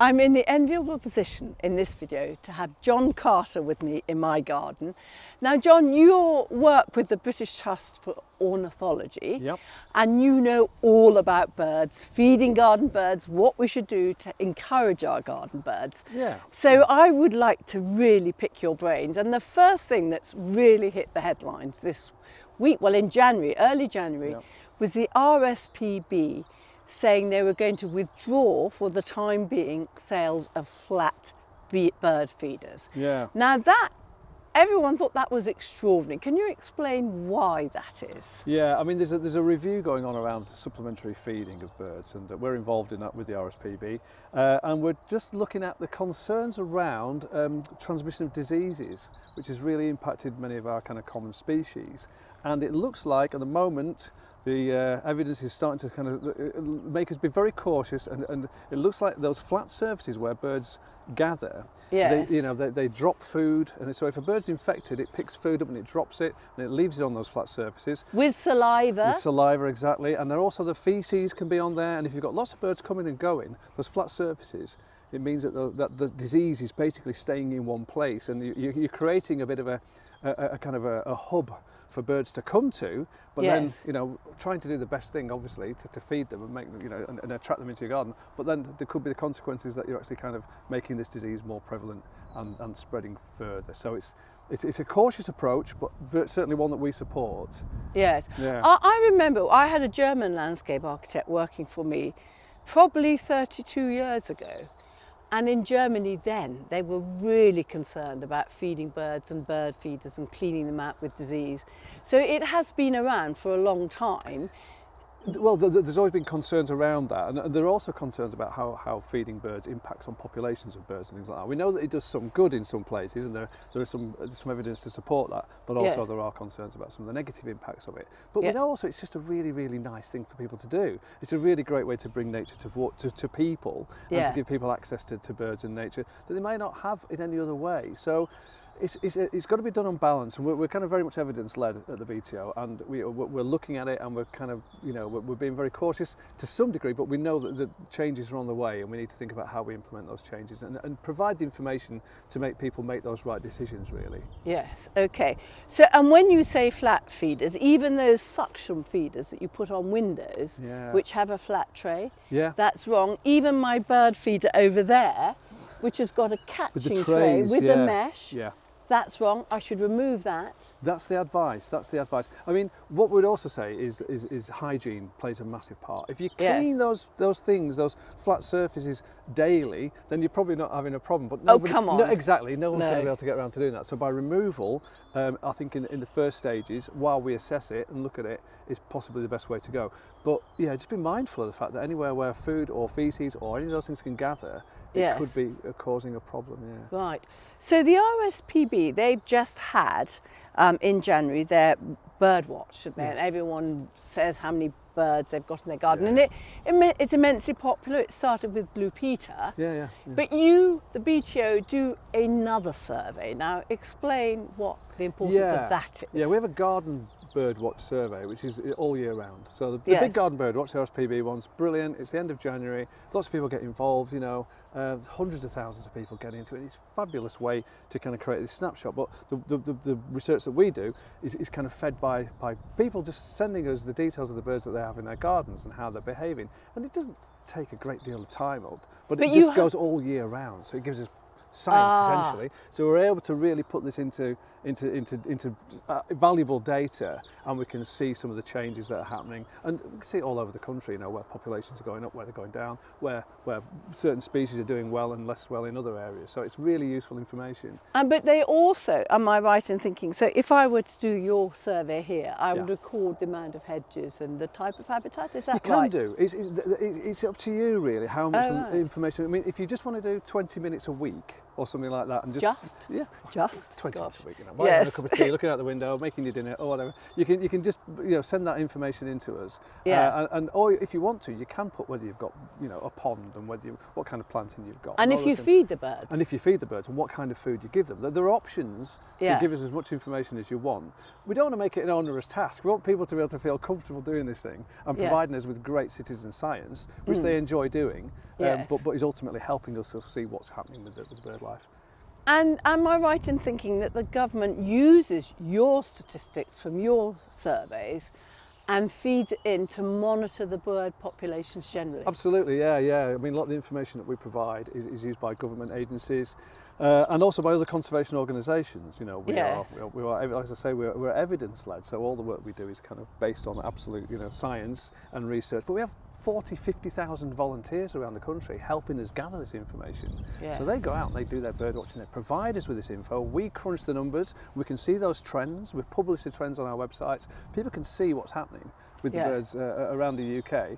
I'm in the enviable position in this video to have Jon Carter with me in my garden. Now, Jon, you work with the British Trust for Ornithology, Yep. and you know all about birds, feeding garden birds, what we should do to encourage our garden birds. Yeah. So I would like to really pick your brains. And the first thing that's really hit the headlines this week, well, in January, early January, Yep. was the RSPB saying they were going to withdraw for the time being sales of flat bird feeders. Yeah. Now that, everyone thought that was extraordinary. Can you explain why that is? Yeah, I mean, there's a review going on around supplementary feeding of birds, and we're involved in that with the RSPB, and we're just looking at the concerns around transmission of diseases, which has really impacted many of our kind of common species. And it looks like at the moment the evidence is starting to kind of make us be very cautious, and it looks like those flat surfaces where birds gather, Yes. they drop food, and so if a bird's infected, it picks food up and it drops it and it leaves it on those flat surfaces. With saliva? With saliva, exactly, and then also the feces can be on there, and if you've got lots of birds coming and going, those flat surfaces, it means that the disease is basically staying in one place, and you're creating a bit of a kind of a hub for birds to come to, but Yes. then trying to do the best thing, obviously, to feed them and make and attract them into your garden. But then there could be the consequences that you're actually kind of making this disease more prevalent and spreading further. So it's a cautious approach, but certainly one that we support. Yes. Yeah. I remember I had a German landscape architect working for me probably 32 years ago. And in Germany then, they were really concerned about feeding birds and bird feeders and cleaning them out with disease. So it has been around for a long time. Well, there's always been concerns around that, and there are also concerns about how feeding birds impacts on populations of birds and things like that. We know that it does some good in some places, and there is some evidence to support that, but also Yes. there are concerns about some of the negative impacts of it. But Yeah. we know also it's just a really, really nice thing for people to do. It's a really great way to bring nature to people, and Yeah. to give people access to birds and nature that they may not have in any other way. So it's got to be done on balance, and we're kind of very much evidence-led at the BTO, and we're looking at it, and we're kind of, we're being very cautious to some degree, but we know that the changes are on the way, and we need to think about how we implement those changes and provide the information to make people make those right decisions, really. Yes, okay. So, and when you say flat feeders, even those suction feeders that you put on windows, Yeah. which have a flat tray, Yeah. that's wrong. Even my bird feeder over there, which has got a catching tray trays, with yeah. the mesh, Yeah. that's wrong. I should remove that. That's the advice. I mean, what we'd also say is hygiene plays a massive part. If you clean Yes. those things, those flat surfaces daily, then you're probably not having a problem. But come on. No, exactly. No one's going No. to be able to get around to doing that. So by removal, I think in the first stages, while we assess it and look at it, is possibly the best way to go. But yeah, just be mindful of the fact that anywhere where food or feces or any of those things can gather, it Yes. could be causing a problem. Yeah. Right. So the RSPB, they've just had in January their bird watch, and then everyone says how many birds they've got in their garden, Yeah. and it's immensely popular. It started with Blue Peter, Yeah. but you, the BTO, do another survey. Now explain what the importance of that is. Yeah, we have a garden bird watch survey, which is all year round. So the Yes. big garden bird watch, the RSPB one's brilliant. It's the end of January. Lots of people get involved, hundreds of thousands of people get into it. It's a fabulous way to kind of create this snapshot. But the research that we do is kind of fed by people just sending us the details of the birds that they have in their gardens and how they're behaving. And it doesn't take a great deal of time up, but it just goes all year round. So it gives us science essentially. So we're able to really put this into valuable data, and we can see some of the changes that are happening, and we can see it all over the country, where populations are going up, where they're going down, where certain species are doing well and less well in other areas. So it's really useful information. But they also, am I right in thinking, so if I were to do your survey here, I would record the amount of hedges and the type of habitat, is that You can right? do. It's up to you really how much right. information. I mean, if you just want to do 20 minutes a week or something like that, and Just? yeah, Just? 20 Gosh. minutes a week, while you're having a Yes. cup of tea, looking out the window, making your dinner or whatever, you can just send that information into us. Yeah. Or if you want to, you can put whether you've got a pond and what kind of planting you've got. And all if those you things. feed the birds. And if you feed the birds and what kind of food you give them. There are options Yeah. to give us as much information as you want. We don't want to make it an onerous task. We want people to be able to feel comfortable doing this thing and Yeah. providing us with great citizen science, which they enjoy doing, Yes. but is ultimately helping us to see what's happening with the bird life. And am I right in thinking that the government uses your statistics from your surveys and feeds it in to monitor the bird populations generally? Absolutely, yeah. I mean, a lot of the information that we provide is used by government agencies and also by other conservation organisations. Yes. We are, as I say, we're evidence-led, so all the work we do is kind of based on absolute, science and research. But we have 50,000 volunteers around the country helping us gather this information. Yes. So they go out and they do their bird watching, they provide us with this info, we crunch the numbers, we can see those trends, we publish the trends on our websites, people can see what's happening with the birds around the UK,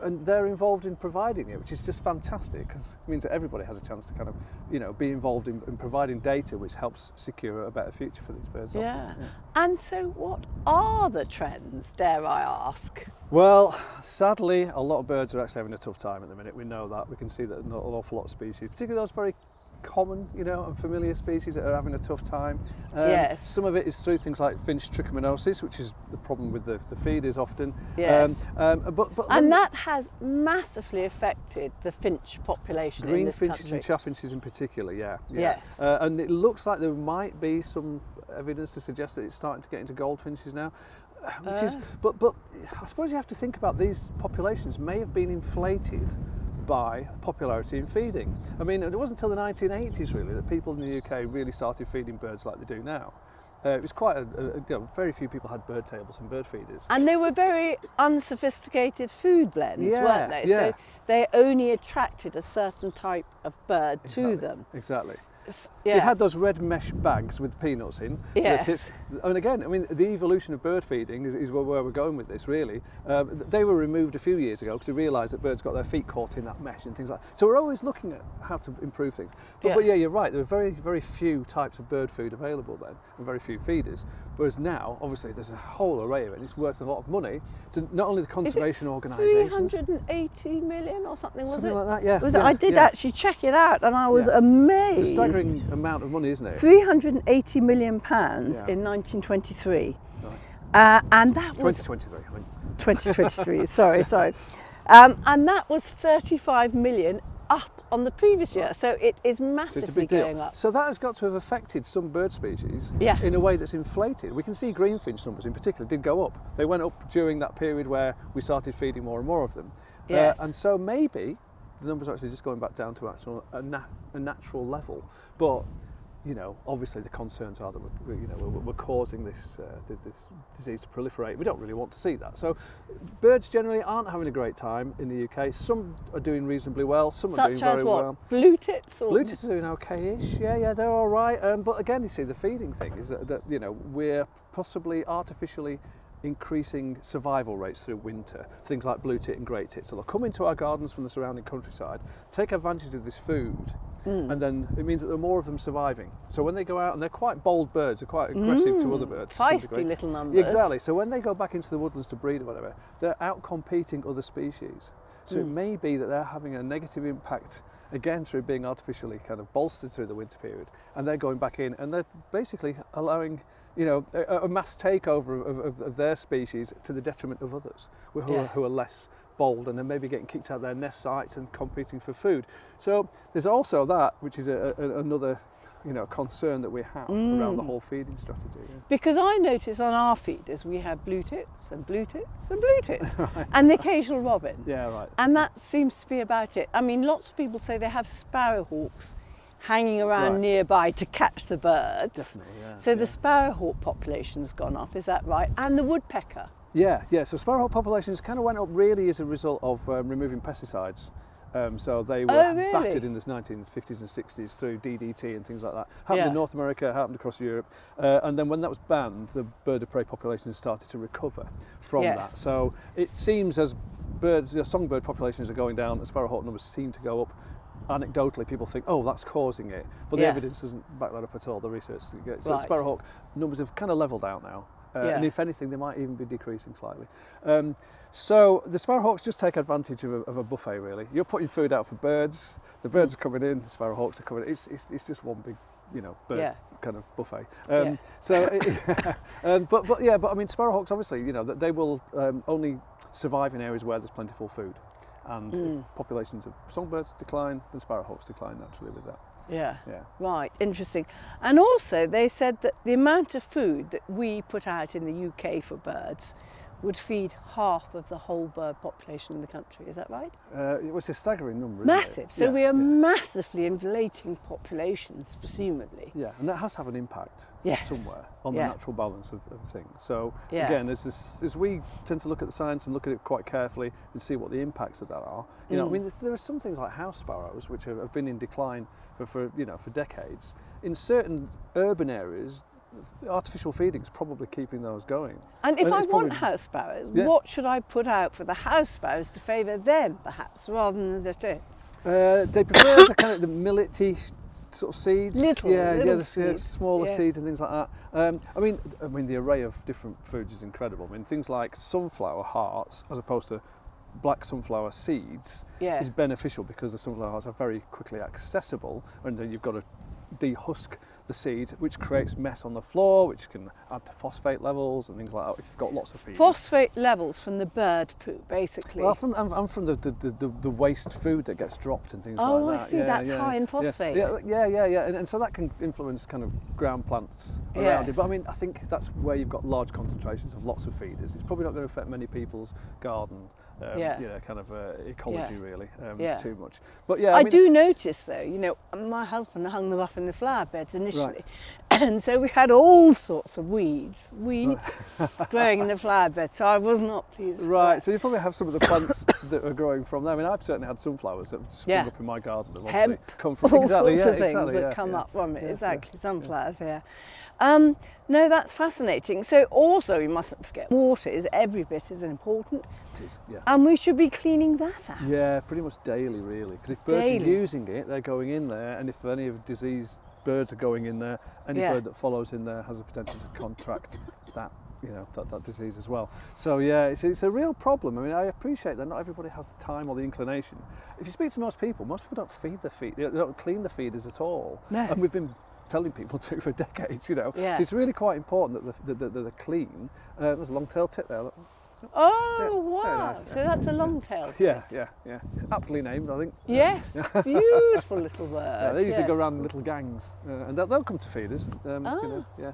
and they're involved in providing it, which is just fantastic because it means that everybody has a chance to kind of be involved in providing data which helps secure a better future for these birds. Yeah. And so what are the trends, dare I ask? Well, sadly, a lot of birds are actually having a tough time at the minute. We know that. We can see that an awful lot of species, particularly those very common, and familiar species that are having a tough time. Yes. Some of it is through things like finch trichomoniasis, which is the problem with the feeders often. Yes. But And that has massively affected the finch population in green this finches country. and chaffinches in particular, yeah. Yes. And it looks like there might be some evidence to suggest that it's starting to get into goldfinches now. Which is, but I suppose you have to think about these populations may have been inflated by popularity in feeding. I mean, it wasn't until the 1980s really that people in the UK really started feeding birds like they do now. It was quite very few people had bird tables and bird feeders. And they were very unsophisticated food blends, weren't they? Yeah. So they only attracted a certain type of bird to them. Exactly. Yeah. So you had those red mesh bags with peanuts in. Yes. And again, I mean, the evolution of bird feeding is where we're going with this, really. They were removed a few years ago because they realised that birds got their feet caught in that mesh and things like that. So we're always looking at how to improve things. But yeah, you're right. There were very, very few types of bird food available then, and very few feeders. Whereas now, obviously, there's a whole array of it. And it's worth a lot of money to not only the conservation organisations. 380 million or something, was it? Something like that, yeah. Was it? I did actually check it out, and I was amazed. It's a staggering amount of money, isn't it? 380 million pounds in 1923, and that was 2023. I mean. 2023. sorry, and that was 35 million up on the previous year. So it is So it's a massively big deal. going up. So that has got to have affected some bird species Yeah. in a way that's inflated. We can see greenfinch numbers in particular did go up. They went up during that period where we started feeding more and more of them. Yes. And so maybe the numbers are actually just going back down to a natural level. But obviously the concerns are that we're causing this disease to proliferate. We don't really want to see that. So birds generally aren't having a great time in the UK. Some are doing reasonably well. Some are doing Such as very what? well. Blue tits? Or? Blue tits are doing okay-ish. Yeah, they're all right. But again, you see, the feeding thing is that we're possibly artificially increasing survival rates through winter. Things like blue tit and great tit. So they'll come into our gardens from the surrounding countryside, take advantage of this food, and then it means that there are more of them surviving. So when they go out, and they're quite bold birds, they're quite aggressive to other birds. to some Feisty degree. little numbers. Exactly. So when they go back into the woodlands to breed or whatever, they're out competing other species. So it may be that they're having a negative impact again through being artificially kind of bolstered through the winter period, and they're going back in and they're basically allowing a mass takeover of their species to the detriment of others who are less bold, and then maybe getting kicked out of their nest sites and competing for food. So there's also that, which is another concern that we have around the whole feeding strategy. Yeah. Because I notice on our feeders we have blue tits and blue tits and blue tits and the occasional robin. Yeah, right. And that seems to be about it. I mean, lots of people say they have sparrowhawks hanging around nearby to catch the birds. Definitely, yeah. So the sparrowhawk population's gone up, is that right? And the woodpecker. Yeah. So sparrowhawk populations kind of went up really as a result of removing pesticides. So they were battered in the 1950s and 60s through DDT and things like that. Happened in North America, happened across Europe. And then when that was banned, the bird of prey populations started to recover from that. So it seems as songbird populations are going down, the sparrowhawk numbers seem to go up. anecdotally people think, oh, that's causing it, but the Yeah. evidence doesn't back that up at all, the research. So Right. sparrowhawk numbers have kind of levelled out now, Yeah. and if anything they might even be decreasing slightly. So the sparrowhawks just take advantage of a buffet really. You're putting food out for birds, the birds are coming in, the sparrowhawks are coming in, it's just one big, bird Yeah. kind of buffet. Yeah. But I mean sparrowhawks obviously, they will only survive in areas where there's plentiful food. And if populations of songbirds decline, then sparrowhawks decline naturally with that. Yeah. Yeah. Right, interesting. And also they said that the amount of food that we put out in the UK for birds would feed half of the whole bird population in the country. Is that right? It was a staggering number, isn't Massive. it? So Yeah, we are yeah. massively inflating populations, presumably. Yeah, and that has to have an impact Yes. somewhere on Yeah. the natural balance of things. So Yeah. again, as we tend to look at the science and look at it quite carefully and see what the impacts of that are, I mean, there are some things like house sparrows which have been in decline for decades. In certain urban areas, artificial feeding is probably keeping those going. And if I it's want probably- house sparrows, Yeah. what should I put out for the house sparrows to favour them, perhaps, rather than the tits? They prefer the kind of the millety sort of seeds. Little the seeds. smaller Yeah. seeds and things like that. I mean, the array of different foods is incredible. I mean, things like sunflower hearts, as opposed to black sunflower seeds, Yes. is beneficial because the sunflower hearts are very quickly accessible, and then you've got to dehusk the seed, which creates mess on the floor, which can add to phosphate levels and things like that if you've got lots of feed. Phosphate levels from the bird poo, basically. Well, I'm from the waste food that gets dropped and things Oh, like I that. see, that's high in phosphate. Yeah. And so that can influence kind of ground plants around Yes. it. But I mean, I think that's where you've got large concentrations of lots of feeders. It's probably not going to affect many people's garden, ecology really too much. But yeah, I mean, do notice though, my husband hung them up in the flower beds initially. And so we had all sorts of weeds growing in the flower bed. So I was not pleased with Right, that. so you probably have some of the plants that are growing from there. I mean, I've certainly had sunflowers that have sprung Yeah. up in my garden that obviously Hemp, come from all exactly, sorts yeah, of things exactly, that yeah, come yeah. up from it. Yeah, Exactly, yeah, sunflowers, yeah. No, that's fascinating. So also we mustn't forget water is every bit as important, It is, yeah. and we should be cleaning that out. Yeah, pretty much daily, really. Because if birds are Daily. using it, they're going in there, and if any of diseased birds are going in there, any Yeah. bird that follows in there has a potential to contract that, that disease as well. So yeah, it's a real problem. I mean, I appreciate that not everybody has the time or the inclination. If you speak to most people don't feed the feed, they don't clean the feeders at all. No. And we've been telling people to for decades. Yeah. So it's really quite important that they're clean. There's a long-tailed tit there. Look. Oh, Yeah, very wow. nice, So yeah. that's a long-tailed Yeah, tit. yeah. It's aptly named, I think. Yes, beautiful little bird. Yeah, they usually go yes. around in little gangs, and they'll come to feed us.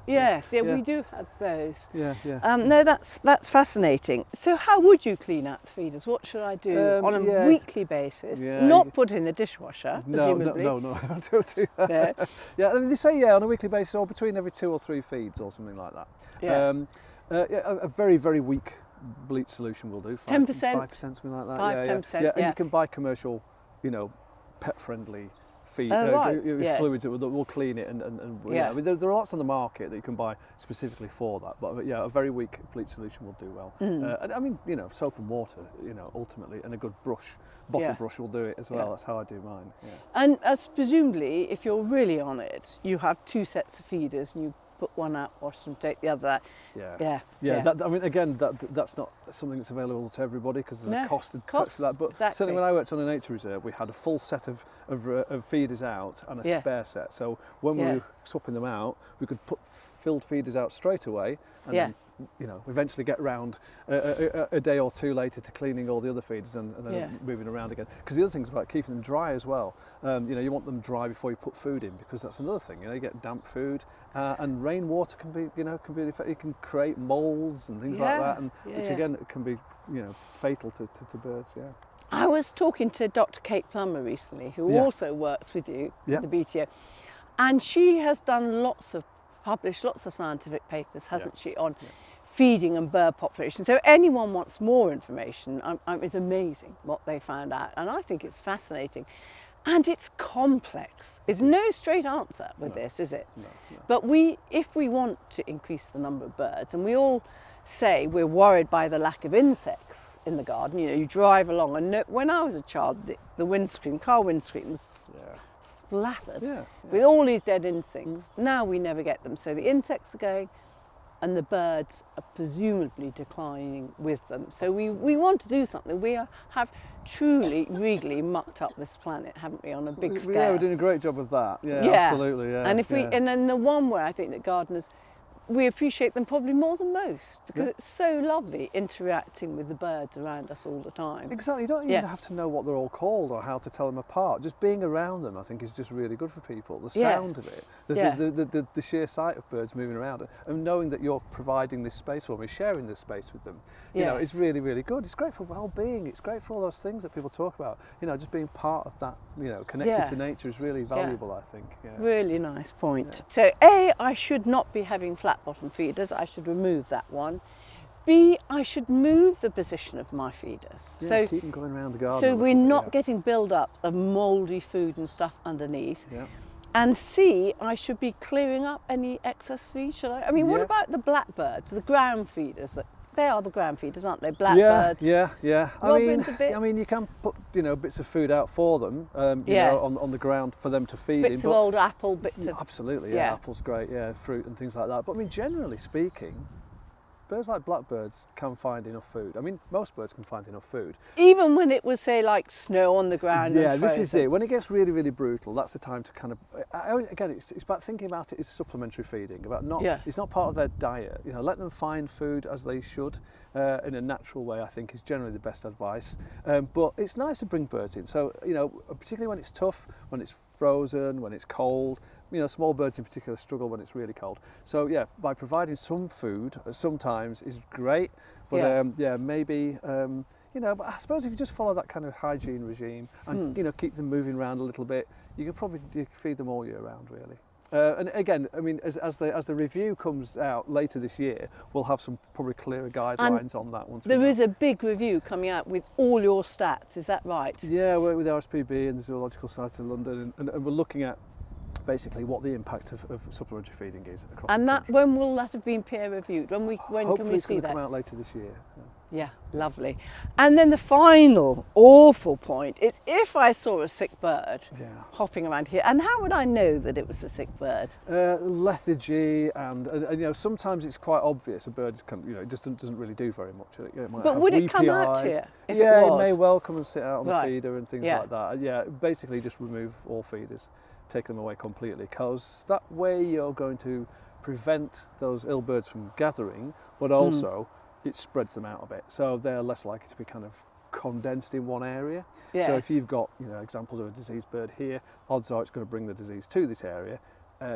Yes, Yeah. we do have those. Yeah. No, that's fascinating. So how would you clean out the feeders? What should I do on a yeah. weekly basis? Yeah, Not put in the dishwasher, presumably. No. Don't do that. No. Yeah, they say on a weekly basis or between every 2 or 3 feeds or something like that. Yeah. A very, very weak bleach solution will do. 10%? 5%, something like that. 5, yeah, 10%, yeah. And yeah. you can buy commercial, pet-friendly feed Oh, right, yes. fluids that will clean it and Yeah. I mean, there are lots on the market that you can buy specifically for that, but yeah, a very weak bleach solution will do well. And I mean, soap and water, ultimately, and a good bottle Yeah. brush will do it as well. Yeah. That's how I do mine. Yeah. And as presumably, if you're really on it, you have 2 sets of feeders and you put one out, wash them, take the other out. Yeah. That, I mean, again, that's not something that's available to everybody because there's No, a cost attached costs, to that. But exactly. certainly when I worked on a nature reserve, we had a full set of feeders out and a Yeah. spare set. So when we Yeah. were swapping them out, we could put filled feeders out straight away, and Yeah. then eventually get round a day or 2 later to cleaning all the other feeders and then Yeah. moving around again. Because the other thing is about keeping them dry as well. You want them dry before you put food in, because that's another thing. You get damp food, and rainwater can be it can create moulds and things like Yeah. that, and Yeah, which yeah. again can be fatal to birds. Yeah. I was talking to Dr. Kate Plummer recently, who Yeah. also works with you Yeah. at the BTO, and she has published lots of scientific papers, hasn't she, on feeding and bird population. So anyone wants more information, it's amazing what they found out, and I think it's fascinating. And it's complex. There's no straight answer with this, is it? No. But if we want to increase the number of birds, and we all say we're worried by the lack of insects in the garden. You know, you drive along, and when I was a child, the windscreen, car windscreen was splattered with all these dead insects. Now we never get them, so the insects are going, and the birds are presumably declining with them. So we want to do something. We have truly, really mucked up this planet, haven't we, on a big scale? Yeah, we're doing a great job of that. Yeah, absolutely. Yeah. And and then the one where I think that gardeners, we appreciate them probably more than most, because it's so lovely interacting with the birds around us all the time. Exactly, you don't even have to know what they're all called or how to tell them apart. Just being around them, I think, is just really good for people. The sound of it, the sheer sight of birds moving around, and knowing that you're providing this space for them, sharing this space with them, you know, it's really, really good. It's great for well-being. It's great for all those things that people talk about. You know, just being part of that, you know, connected to nature is really valuable, I think. Yeah. Really nice point. So A, I should not be having flat bottom feeders. I should remove that one. B, I should move the position of my feeders. Yeah, so keep them going around the garden. So we're not getting build up of mouldy food and stuff underneath. Yeah. And C, I should be clearing up any excess feed, should I? I mean, what about the blackbirds, the ground feeders? They are the ground feeders, aren't they? Blackbirds. Yeah. Robins I mean, you can put, you know, bits of food out for them, you know, on the ground for them to feed bits in. Of old apple, bits of... Absolutely, apple's great, fruit and things like that. But I mean, generally speaking, birds like blackbirds can find enough food. I mean, most birds can find enough food. Even when it was, say, like snow on the ground and frozen. This is it. When it gets really, really brutal, that's the time to kind of... Again, it's about thinking about it as supplementary feeding. About it's not part of their diet. You know, let them find food as they should in a natural way, I think, is generally the best advice. But it's nice to bring birds in. So, you know, particularly when it's tough, when it's frozen, when it's cold, you know, small birds in particular struggle when it's really cold. So yeah, by providing some food sometimes is great, but maybe you know, but I suppose if you just follow that kind of hygiene regime and you know, keep them moving around a little bit, you can probably feed them all year round, really. And again, I mean, as the review comes out later this year, we'll have some probably clearer guidelines on that one. There is a big review coming out with all your stats, is that right? Yeah, we're with RSPB and the Zoological Society of London, and we're looking at basically what the impact of supplementary feeding is across the country. And when will that have been peer reviewed? When can we see that? Hopefully it's going to come out later this year. Yeah, lovely. And then the final awful point is if I saw a sick bird hopping around here, and how would I know that it was a sick bird? Lethargy and you know, sometimes it's quite obvious a bird you know, it just doesn't really do very much. It might but would it come out here? If it may well come and sit out on the feeder and things like that. Yeah, basically just remove all feeders, take them away completely, because that way you're going to prevent those ill birds from gathering, but also it spreads them out a bit, so they're less likely to be kind of condensed in one area. So if you've got, you know, examples of a diseased bird here, odds are it's going to bring the disease to this area.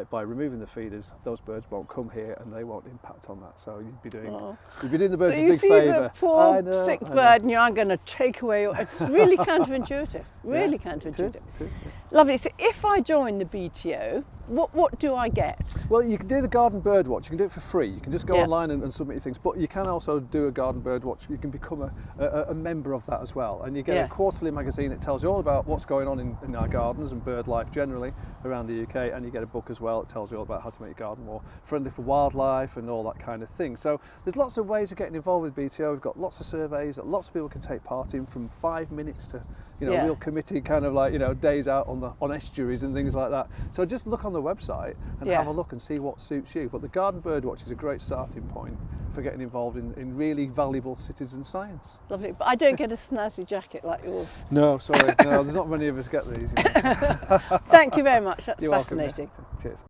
By removing the feeders, those birds won't come here and they won't impact on that. So you'd be doing the birds a big favour. So you see the poor sick bird and you're going to take away it's really counterintuitive. Really counterintuitive. It is. Lovely. So if I join the BTO, what do I get? Well, you can do the garden bird watch. You can do it for free. You can just go online and submit your things. But you can also do a garden bird watch. You can become a member of that as well. And you get a quarterly magazine that tells you all about what's going on in our gardens and bird life generally around the UK. And you get a book as well. It tells you all about how to make your garden more friendly for wildlife and all that kind of thing. So there's lots of ways of getting involved with BTO. We've got lots of surveys that lots of people can take part in, from 5 minutes to, you know, real committee kind of like, you know, days out on estuaries and things like that. So just look on the website and have a look and see what suits you. But the garden bird watch is a great starting point for getting involved in really valuable citizen science. Lovely. But I don't get a snazzy jacket like yours. No, sorry. No, there's not many of us get these. You know. Thank you very much. That's You're fascinating. Welcome, yeah. Cheers.